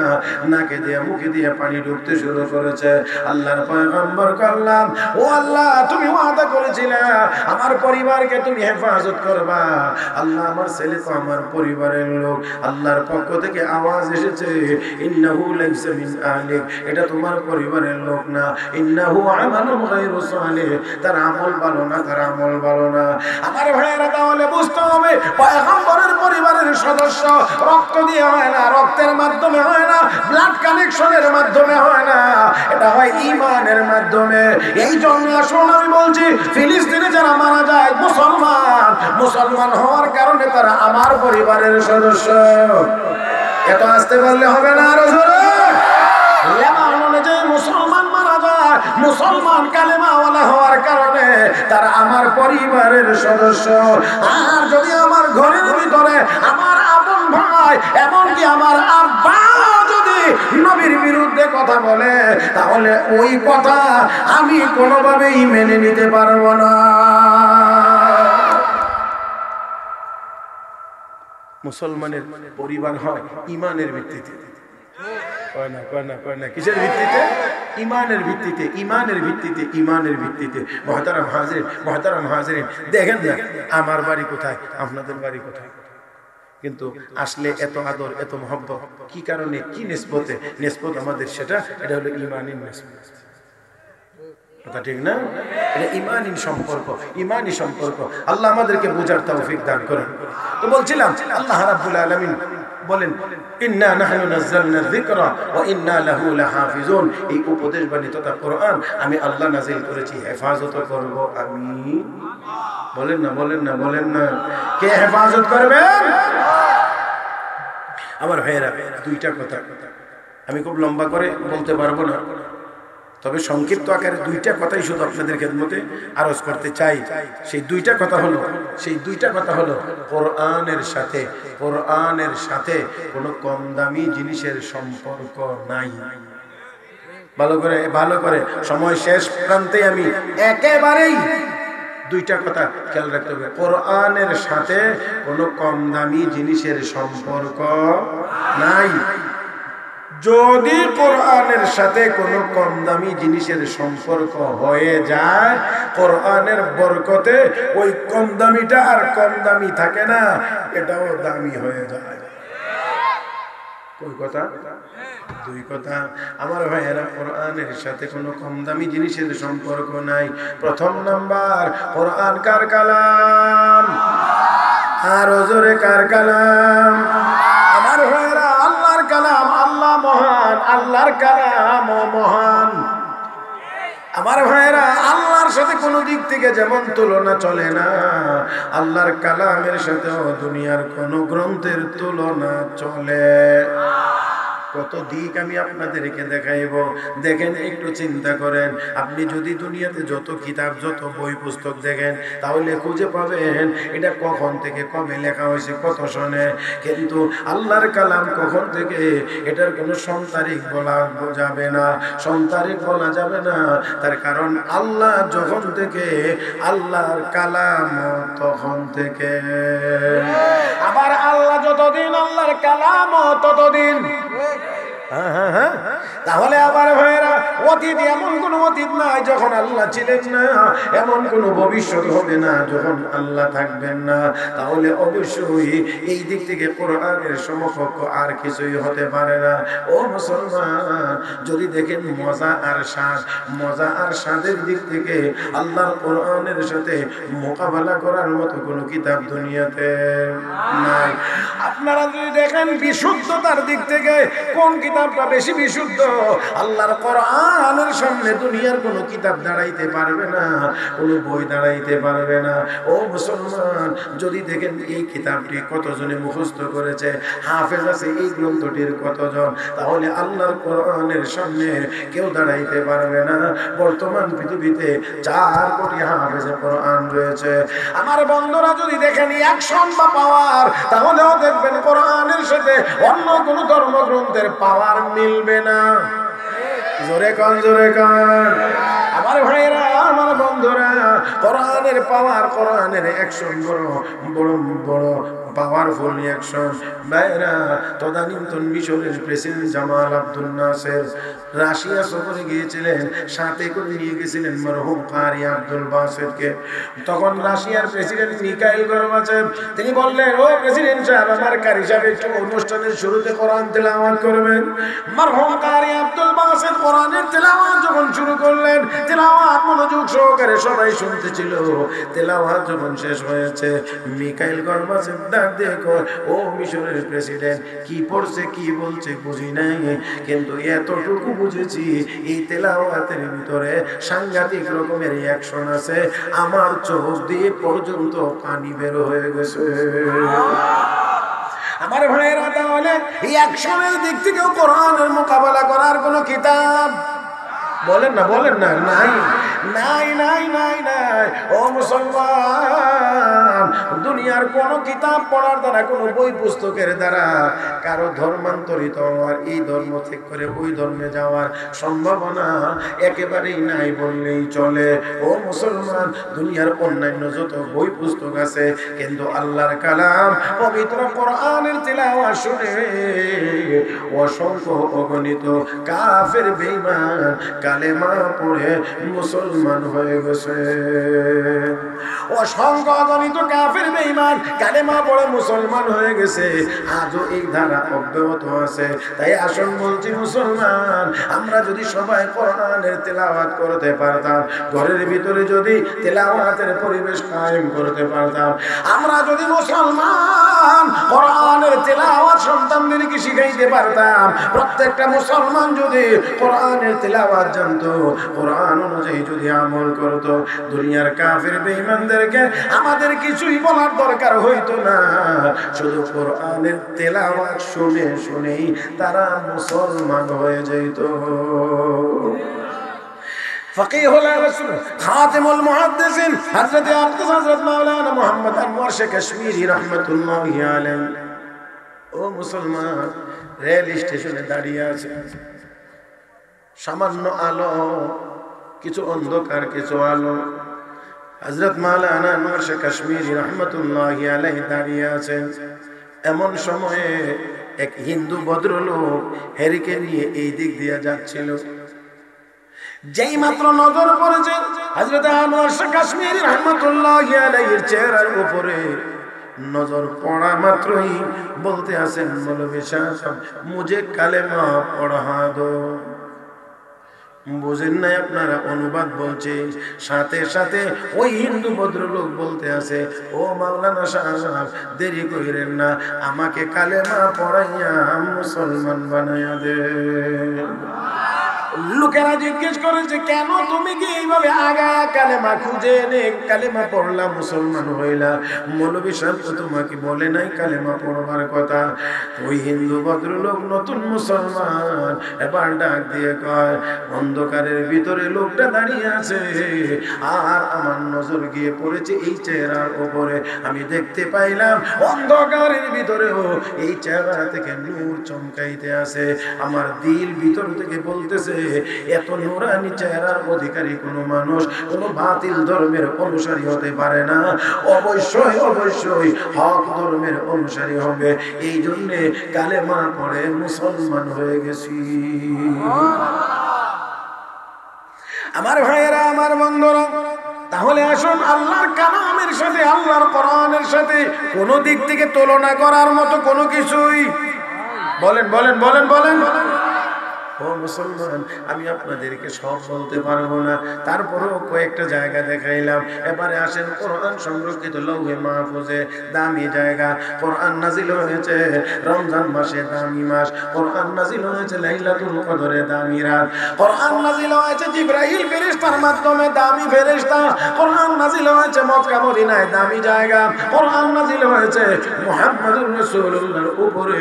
S1: নাকে দিয়ে মুখে দিয়ে পানি ঢুকতে শুরু করেছে। আল্লাহর পয়গম্বর বললাম, ও আল্লাহ তুমি ওয়াদা করেছিলে আমার পরিবারকে তুমি হেফাজত করবা। আল্লাহ আমার ছেলে তো আমার পরিবারের লোক। আল্লাহর পক্ষ থেকে আওয়াজ এসেছে ইন্নাহু লাইসা মিন আহলিক, এটা তোমার পরিবারের লোক না। ইন্নাহু আমালুন গায়রু সালিহ, তার আমল ভালো না, তার আমল ভালো না। আমার ভাইয়েরা তাহলে বুঝতে হবে পয়গম্বরের পরিবারের সদস্য রক্ত দিয়ে হয় না, রক্তের মাধ্যমে হয় না, ব্লাড কানেকশনের মাধ্যমে হয় না, এটা হয় ঈমানের মাধ্যমে। এই জন্য আসলে আমি বলছি ফিলিস্তিনে যারা মারা যায় মুসলমান হওয়ার কারণে তারা আমার পরিবারের সদস্য। এত আসতে বললে হবে না, আরো জোরে। লেবাননে যে মুসলমান মারা যায় মুসলমান কালেমাওয়ালা হওয়ার কারণে তারা আমার পরিবারের সদস্য। আর যদি আমার ঘরের ভিতরে আমার আপন ভাই এমনকি আমার আব্বা যদি নবীর বিরুদ্ধে কথা বলে তাহলে ওই কথা আমি কোনোভাবেই মেনে নিতে পারবো না। মুসলমানের পরিবার হয় ইমানের ভিত্তিতে। কিসের ভিত্তিতে? ইমানের ভিত্তিতে, ইমানের ভিত্তিতে, ইমানের ভিত্তিতে। মুহতারাম হাজিরিন, দেখেন না আমার বাড়ি কোথায়, আপনাদের বাড়ি কোথায়, কিন্তু আসলে এত আদর এত মহব্বত কি কারণে, কি নিসবতে? নিসবত আমাদের সেটা, এটা হলো ইমানের নিসবত। কথা ঠিক না? এটা ইমানি সম্পর্ক, ইমানি সম্পর্ক। আল্লাহ আমাদেরকে বোঝার তৌফিক দান করেন। তো বলছিলাম আল্লাহ রাব্বুল আলামিন বলেন ইন্না নাহনু নাযালনা যিকরা ওয়া ইন্না লাহু লাহাফিজুন। এই উপদেশ বাণী তথা কোরআন আমি আল্লাহ নাযিল করেছি, হেফাজত করব আমি। বলেন না, বলেন না, বলেন না, কে হেফাজত করবেন? আমার ভাইয়েরা, দুইটা কথা আমি খুব লম্বা করে বলতে পারবো না, তবে সংক্ষিপ্ত আকারে দুইটা কথাই শুধু আপনাদের খেদমতে আরজ করতে চাই। সেই দুইটা কথা হলো কোরআনের সাথে কোনো কম দামি জিনিসের সম্পর্ক নাই। ভালো করে সময় শেষ প্রান্তে আমি একেবারেই দুইটা কথা খেয়াল রাখতে হবে। কোরআনের সাথে কোনো কম দামি জিনিসের সম্পর্ক নাই। যদি কোরআনের সাথে কোনো কম দামি জিনিসের সম্পর্ক হয়ে যায়, কোরআনের বরকতে ওই কম দামিটা আর কম দামি থাকে না, এটাও দামি হয়ে যায়। কোন কথা? দুই কথা। আমার ভাইয়েরা, কোরআনের সাথে কোনো কম দামি জিনিসের সম্পর্ক নাই। প্রথম নাম্বার, কোরআন কার কালাম? আর জোরে কার কালাম? মহান, আল্লাহর কালাম মহান। আমার ভাইরা, আল্লাহর সাথে কোনো দিক থেকে যেমন তুলনা চলে না, আল্লাহর কালামের সাথেও দুনিয়ার কোনো গ্রন্থের তুলনা চলে। কত দিক আমি আপনাদেরকে দেখাইব। দেখেন, একটু চিন্তা করেন, আপনি যদি দুনিয়াতে যত কিতাব যত বই পুস্তক দেখেন, তাহলে খুঁজে পাবেন এটা কখন থেকে কবে লেখা হয়েছে, কত সনে। কিন্তু আল্লাহর কালাম কখন থেকে, এটার কোনো সন তারিখ বলা যাবে না, সন তারিখ বলা যাবে না। তার কারণ আল্লাহ যখন থেকে, আল্লাহর কালাম তখন থেকে। আবার আল্লাহ যতদিন, আল্লাহর কালাম ততদিন। তাহলে আবার ভাইরা, অতীত এমন কোন অতীত নাই যখন আল্লাহ ছিলেন না, এমন কোন ভবিষ্যৎ হবে না যখন আল্লাহ থাকবেন না। তাহলে অবশ্যই এই দিক থেকে কোরআনের সমকক্ষ আর কিছুই হতে পারে না। ও মুসলমান, যদি দেখেন মজা আর স্বাদ, মজা আর স্বাদের দিক থেকে আল্লাহর কোরআনের সাথে মোকাবেলা করার মতো কোনো কিতাব দুনিয়াতে নাই। আপনারা যদি দেখেন বিশুদ্ধতার দিক থেকে কোন কিতাবটা বেশি বিশুদ্ধ, আল্লাহর কোরআনের সামনে দুনিয়ার কোনো কিতাব দাঁড়াইতে পারবে না, কোনো বই দাঁড়াইতে পারবে না। ও মুসলমান, যদি দেখেন এই কিতাবটি কতজনে মুখস্থ করেছে, হাফেজ আছে এই গ্রন্থটির কতজন, তাহলে আল্লাহর কোরআনের সামনে কেউ দাঁড়াইতে পারবে না। বর্তমান পৃথিবীতে 4 কোটি হাফেজে কোরআন রয়েছে। আমার বন্ধুরা, যদি দেখেন অ্যাকশন বা পাওয়ার, তাহলেও দেখবেন কোরআনের সাথে অন্য কোনো ধর্মগ্রন্থের পাওয়ার মিলবে না। জোরে কান, জোরে কান। আমার ভাইরা, আমার বন্ধুরা, কোরআনের পাওয়ার, কোরআনের অ্যাকশন বড় বড় বড় পাওয়ারফুল অ্যাকশন। ভাইরা, তদানীন্তন মিশরের প্রেসিডেন্ট জামাল আব্দুল নাসের রাশিয়া সফরে গিয়েছিলেন, সাথে করে নিয়ে গেছিলেন মরহুম কারি আব্দুল বাসেতকে। তখন রাশিয়ার প্রেসিডেন্ট মিখাইল গর্বাচেভ তিনি বললেন, ও প্রেসিডেন্ট সাহেব, আমার কারি সাহেব একটু অনুষ্ঠানের শুরুতে কোরআন তেলাওয়াত করবেন। মরহুম কারি আব্দুল বাসেত কোরআনের তেলাওয়াত যখন শুরু করলেন, তেলাওয়াত মনোযোগ সহকারে সবাই শুনতেছিল। তেলাওয়াত যখন শেষ হয়েছে, মিখাইল গর্বাচেভ দেখো, ও মিশরের প্রেসিডেন্ট, কি পড়ছে কি বলছে বুঝি নাই, কিন্তু এতটুকু বুঝেছি, এই তেলাওয়াতের ভিতরে সাংঘাতিক রকমের অ্যাকশন আছে, আমার চোখ দিয়ে পর্যন্ত পানি বের হয়ে গেছে। আমার ভাইয়েরা, তাহলে এই অ্যাকশনের দিক থেকেও কোরআনের মোকাবেলা করার কোনো কিতাব বলেন না, বলেন না, নাই নাই নাই নাই নাই। ও মুসলমান, দুনিয়ার কোন কিতাব পড়ার দ্বারা, কোন বই পুস্তকের দ্বারা কারো ধর্মান্তরিত হওয়ার, এই ধর্ম থেকে করে ওই ধর্মে যাওয়ার সম্ভাবনা একেবারেই নাই বললেই চলে। ও মুসলমান, দুনিয়ার অন্যান্য যত বই পুস্তক আছে, কিন্তু আল্লাহর কালাম পবিত্র কোরআনের তিলাওয়াত শুনে অসংখ্য অগণিত কাফের বেঈমান কালেমা পড়ে মুসলমান হয়ে গেছে। অসংখ্য অগণিত কাফের বেঈমান কালেমা পড়ে মুসলমান হয়ে গেছে, আজও এই ধারা অব্যাহত আছে। তাই আসুন বলছি মুসলমান, আমরা যদি সবাই কোরআনের তেলাওয়াত করতে পারতাম, ঘরের ভিতরে যদি তেলাওয়াতের পরিবেশ কায়েম করতে পারতাম, আমরা যদি মুসলমান কোরআনের তেলাওয়াত সন্তানদেরকে শিখাইতে পারতাম, প্রত্যেকটা মুসলমান যদি কোরআনের তেলাওয়াত জানতো, কোরআন অনুযায়ী যদি আমল করতো, দুনিয়ার কাফের বেঈমানদেরকে আমাদের কিছুই বলার দরকার হইতো না। শুধু কোরআনের তেলাওয়াত শুনে শুনেই তারা মুসলমান হয়ে যেত। ফকিহুল রাসূল খাতিমুল মুহাদ্দিসিন হযরত আকদাস হযরত মাওলানা মুহাম্মদ আনোয়ার শেখ কাশ্মীরি রাহমাতুল্লাহি আলাইহি, ও মুসলমান, রেল স্টেশনে দাঁড়িয়ে আছে, সামান্য আলো, কিছু অন্ধকার কিছু আলো। হযরত মাওলানা আনোয়ার শেখ কাশ্মীরি রাহমাতুল্লাহি আলাইহি দাঁড়িয়ে আছেন। এমন সময়ে এক হিন্দু ভদ্রলোক হেরিকে নিয়ে এই দিক দিয়ে যাচ্ছিল। যেই মাত্র নজর পড়েছে হযরত আনোয়ার শেখ কাশ্মীরি রাহমাতুল্লাহি আলাইহির চেহারার উপরে, নজর পড়া মাত্রই বলতে আছেন, মৌলভী সাহেব মুঝে কালেমা পড়া দো। বুঝেন নাই আপনারা? অনুবাদ বলছে, সাথে সাথে ওই হিন্দু ভদ্রলোক বলতে আছে, ও মাওলানা সাহেব দেরি কইরেন না, আমাকে কালেমা পড়াইয়া মুসলমান বানাইয়া দে। লোকেরা জিজ্ঞেস করেছে, কেন তুমি কি এইভাবে আগায়া কালেমা খুঁজে এনে কালেমা পড়লা, মুসলমান হইলা? মৌলভী সাহেব তো তোমাকে বলে নাই কালেমা পড়বার কথা। ওই হিন্দু ভদ্রলোক নতুন মুসলমান এবার ডাক দিয়ে কয়, অন্ধকারের ভিতরে লোকটা দাঁড়িয়ে আছে, আর আমার নজর গিয়ে পড়েছে এই চেহারার উপরে। আমি দেখতে পাইলাম অন্ধকারের ভিতরেও এই চেহারা থেকে নূর চমকাইতে আছে। আমার দিল ভিতর থেকে বলতেছে, এত নুরানি চেহারার অধিকারী কোন মানুষ কোন বাতিল ধর্মের অনুসারী হতে পারে না, অবশ্যই অবশ্যই হক ধর্মের অনুসারী হবে। এই জন্য কালেমা পড়ে মুসলমান হয়ে গেছি। আমার ভাইয়েরা, আমার বন্ধুরা, তাহলে আসুন আল্লাহর কালামের সাথে, আল্লাহর কোরআনের সাথে কোন দিক থেকে তুলনা করার মতো কোনো কিছুই, বলেন বলেন বলেন বলেন। ও মুসলমান, আমি আপনাদেরকে সব বলতে পারবো না, তারপরেও কয়েকটা জায়গা দেখাইলাম। এবারে আসেন কোরআন সংরক্ষিত লৌহে মাহফুজে দামি জায়গা। কোরআন নাজিল হয়েছে রমজান মাসে, দামি মাস। কোরআন নাজিল হয়েছে লাইলাতুল কদরে, দামি রাত। কোরআন নাজিল হয়েছে জিবরাইল ফেরেশতার মাধ্যমে, দামি ফেরেশতা। কোরআন নাজিল হয়েছে মক্কা মদিনায়, দামি জায়গা। কোরআন নাজিল হয়েছে মুহাম্মদুর রাসূলুল্লাহর উপরে,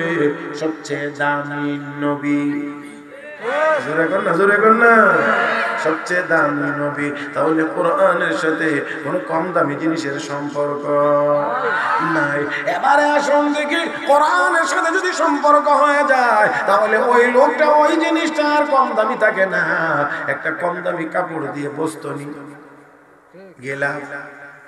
S1: সবচেয়ে দামি নবী। জোরে কর না, জোরে কর না, সবচেয়ে দামি নবী। তাহলে কোরআনের সাথে কোনো কম দামি জিনিসের সম্পর্ক নাই। এবারে আসুন দেখি, কোরআনের সাথে যদি সম্পর্ক হয়ে যায়, তাহলে ওই লোকটা ওই জিনিসটা আর কম দামি থাকে না। একটা কম দামি কাপড় দিয়ে বস্তনি গেলাম,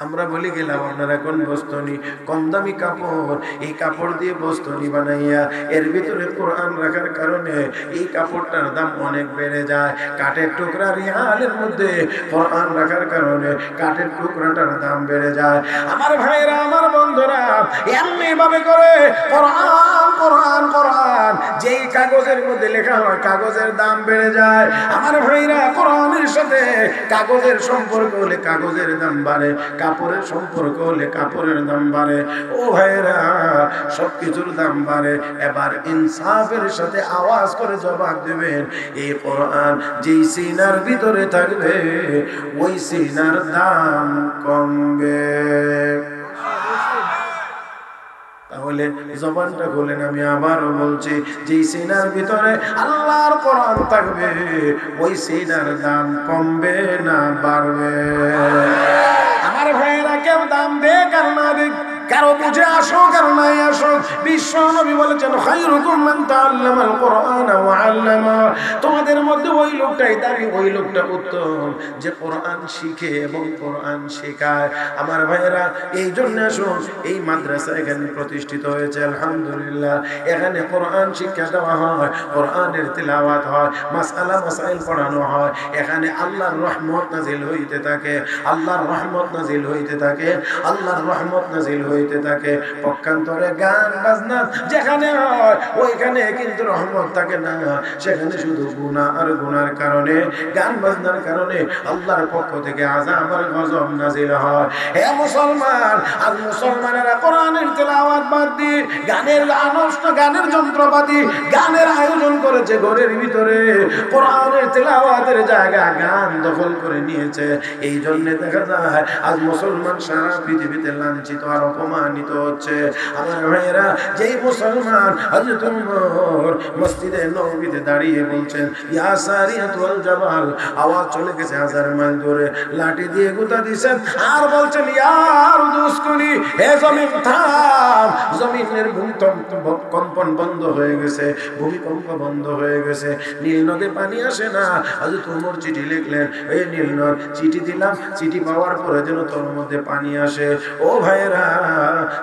S1: আমরা বলি গেলাম, আপনারা কোন বস্তনি? কম দামি কাপড়। এই কাপড় দিয়ে বস্তনি বানাইয়া এর ভিতরে কোরআন রাখার কারণে এই কাপড়টার দাম অনেক বেড়ে যায়। কাঠের টুকরা রিয়ালের মধ্যে কোরআন রাখার কারণে কাঠের টুকরাটার দাম বেড়ে যায়। আমার ভাইরা, আমার বন্ধুরা, এমনি ভাবে করে কোরআন কোরআন কোরআন যেই কাগজের মধ্যে লেখা হয়, কাগজের দাম বেড়ে যায়। আমার ভাইরা, কোরআনের সাথে কাগজের সম্পর্ক হলে কাগজের দাম বাড়ে, কাপড়ের সম্পর্ক হলে কাপড়ের দাম বাড়ে। ও ভাইরা, সবকিছুর দাম বাড়ে। এবার ইনসাফের সাথে আওয়াজ করে জবাব দেবেন, এই কোরআন যেই সিনার ভিতরে থাকবে ওই সিনার দাম কমবে। তাহলে জবানটা খুলেন, আমি আবারও বলছি, যেই সিনার ভিতরে আল্লাহর কোরআন থাকবে ওই সিনার দাম কমবে না বাড়বে? আমার ভাইয়েরা, কেউ দাম দেখ আর না দেখ, কারো বুঝে আসো কারো নাই আসো, বিশ্ব নবী বলেছেন, খায়রুকুম মান তাআল্লামাল কুরআনা ওয়া আল্লামা। তোমাদের মধ্যে ওই লোকটাই দামি, ওই লোকটা উত্তম যে কোরআন শিখে এবং কোরআন শেখায়। আমার ভাইয়েরা, এই জন্য আসুন, এই মাদ্রাসা এখানে প্রতিষ্ঠিত হয়েছে, আলহামদুলিল্লাহ। এখানে কোরআন শিক্ষা দেওয়া হয়, কোরআনের তিলাওয়াত হয়, মাসআলা মাসাইল পড়ানো হয়। এখানে আল্লাহর রহমত নাজিল হইতে থাকে, আল্লাহর রহমত নাজিল হইতে থাকে, আল্লাহর রহমত নাজিল হইতে থাকে। পক্ষান্তরে গান বাজনা যেখানে হয় ওইখানে কিন্তু রহমত থাকে না, সেখানে শুধু গুনাহ আর গুনার কারণে, গান বাজনার কারণে আল্লাহর পক্ষ থেকে আযাব আর গজব নাজিল হয়। হে মুসলমান, আজ মুসলমানেরা কোরআনের তেলাওয়াত বাদ দিয়ে গানের অনুষ্ঠান, গানের যন্ত্রপাতি, গানের আয়োজন করেছে ঘরের ভিতরে। কোরআনের তেলাওয়াতের জায়গা গান দখল করে নিয়েছে। এই জন্য দেখা যায় আজ মুসলমান সারা পৃথিবীতে লাঞ্ছিত আর অপমানিত হচ্ছে। আমার ভাইয়েরা, যেই মুসলমান হযরত ওমর মসজিদে নববীতে দাঁড়িয়ে বলছেন, ইয়া সারিয়াতুল জাবাল, আওয়াজ চলে গেছে 1000 মাইল দূরে, লাঠি দিয়ে গুতা দিয়েছেন আর বলছেন, ইয়া দুসকুনি, হে জমিন থাম। জমিনের কম্পন বন্ধ হয়ে গেছে, ভূমিকম্প বন্ধ হয়ে গেছে, নীল নদে পানি আসে না। হযরত ওমর চিঠি লিখলেন, এই নীল নদ, চিঠি দিলাম, চিঠি পাওয়ার পরে যেন তোর মধ্যে পানি আসে। ও ভাইয়েরা,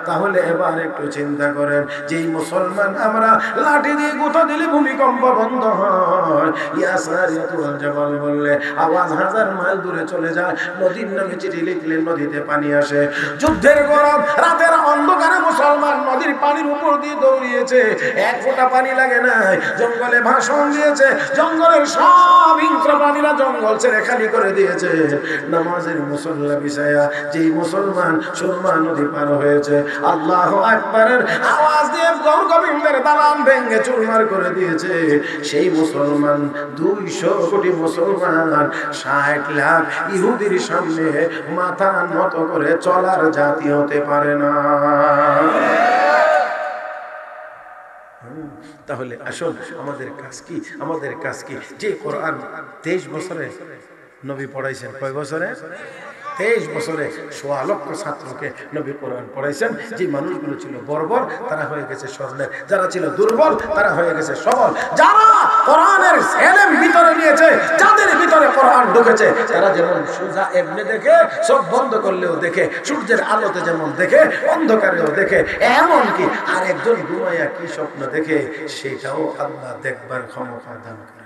S1: তাহলে এবার একটু চিন্তা করেন, যেই মুসলমান আমরা লাঠি দিয়ে গুঁতো দিলে ভূমিকম্প বন্ধ হয়, ইয়া সারিয়াতুল জাবাল বললে আওয়াজ 1000 মাইল দূরে চলে যায়, নদীর নামে চিঠি লিখলে নদীতে পানি আসে। যুদ্ধের গরম রাতের অন্ধকারে মুসলমান নদীর পানির উপর দিয়ে দৌড়িয়েছে, এক ফোঁটা পানি লাগে নাই। জঙ্গলে ভাষণ দিয়েছে, জঙ্গলের সব হিংস্র সমুদ্র প্রাণীরা জঙ্গল ছেড়ে খালি করে দিয়েছে, নামাজের মুসল্লা বিছায়া যেই মুসলমান সুরমা নদী পার হয়েছে, আল্লাহু আকবারের আওয়াজ দিয়ে গোবিন্দের দালান ভেঙে চুরমার করে দিয়েছে, সেই মুসলমান 200 কোটি মুসলমান 60 লাখ ইহুদির সামনে মাথা নত করে চলার জাতি হতে পারে না। তাহলে আসুন, আমাদের কাজ কি? আমাদের কাজ কি? যে কোরআন 23 বছরে নবী পড়াইছেন, কয় বছরে? 23 বছরে 1.25 লক্ষ ছাত্রকে নবী কোরআন পড়াইছেন। যে মানুষগুলো ছিল বর্বর তারা হয়ে গেছে স্বর্ণের, যারা ছিল দুর্বল তারা হয়ে গেছে সবল, যারা কোরআনের এলেম ভিতরে নিয়েছে, যাদের ভিতরে কোরআন ঢুকেছে, তারা যেমন সোজা এমনি দেখে, সব বন্ধ করলেও দেখে, সূর্যের আলোতে যেমন দেখে, অন্ধকারেও দেখে, এমন কি আরেকজন ঘুমাইয়া কি স্বপ্ন দেখে সেটাও আল্লাহ দেখবার ক্ষমতা দান করে।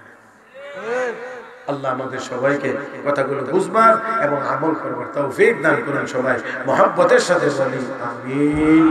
S1: আল্লাহ আমাদের সবাইকে কথাগুলো বুঝবার এবং আমল করবার তৌফিক দান করুন। সবাই মহব্বতের সাথে বলি আমিন।